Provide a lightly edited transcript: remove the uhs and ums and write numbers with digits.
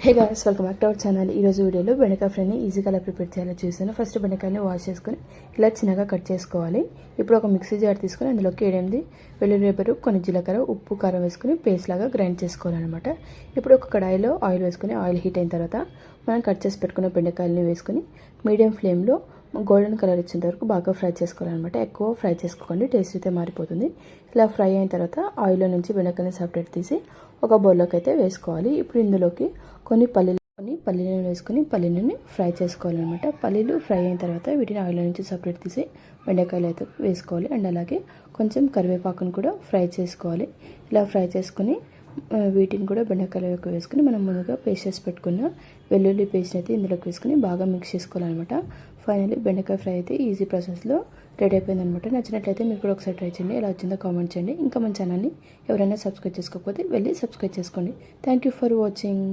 Hey guys, welcome back to our channel. ఈరోజు వీడియోలో బెండకాయ ఫ్రైని ఈజీగా ఎలా ప్రిపేర్ చేయాలో చూసాను. ఫస్ట్ బెండకాయని వాష్ చేసుకొని ఇలా చిన్నగా కట్ చేసుకోవాలి. ఇప్పుడు ఒక మిక్సీ జార్ తీసుకొని అందులోకి 7-8 వెల్లుల్లి రెబ్బలు, కొన్ని జీలకర్ర, ఉప్పు, కారం వేసుకుని పేస్ట్ లాగా గ్రైండ్ చేసుకోవాలన్నమాట. ఇప్పుడు ఒక కడాయిలో ఆయిల్ వేసుకుని ఆయిల్ హీట్ అయిన తర్వాత మనం కట్ చేసి పెట్టుకున్న బెండకాయలని వేసుకుని మీడియం ఫ్లేమ్లో గోల్డెన్ కలర్ వచ్చేంత వరకు బాగా ఫ్రై చేసుకోవాలన్నమాట. ఎక్కువ ఫ్రై చేసుకోకండి, టేస్ట్ అయితే మారిపోతుంది. ఇలా ఫ్రై అయిన తర్వాత ఆయిల్లో నుంచి బెండకాయని సపరేట్ తీసి ఒక బౌల్లోకి అయితే వేసుకోవాలి. ఇప్పుడు ఇందులోకి కొన్ని పల్లీలను వేసుకొని పల్లీలని ఫ్రై చేసుకోవాలన్నమాట. పల్లీలు ఫ్రై అయిన తర్వాత వీటిని ఆయిల్ నుంచి సపరేట్ తీసి బెండకాయలు అయితే వేసుకోవాలి. అండ్ అలాగే కొంచెం కరివేపాకును కూడా ఫ్రై చేసుకోవాలి. ఇలా ఫ్రై చేసుకుని వీటిని కూడా బెండకాయలకు వేసుకుని మనం ముందుగా పేస్ట్ చేసి పెట్టుకున్న వెల్లుల్లి పేస్ట్ అయితే ఇందులోకి వేసుకుని బాగా మిక్స్ చేసుకోవాలన్నమాట. ఫైనల్లీ బెండకాయ ఫ్రై అయితే ఈజీ ప్రాసెస్లో రెడీ అయిపోయిందనమాట. నచ్చినట్లయితే మీరు కూడా ఒకసారి ట్రై చేయండి. ఎలా వచ్చిందో కామెంట్ చేయండి. ఇంకా మన ఛానల్ని ఎవరైనా సబ్స్క్రైబ్ చేసుకోకపోతే వెళ్ళి సబ్స్క్రైబ్ చేసుకోండి. Thank you for watching.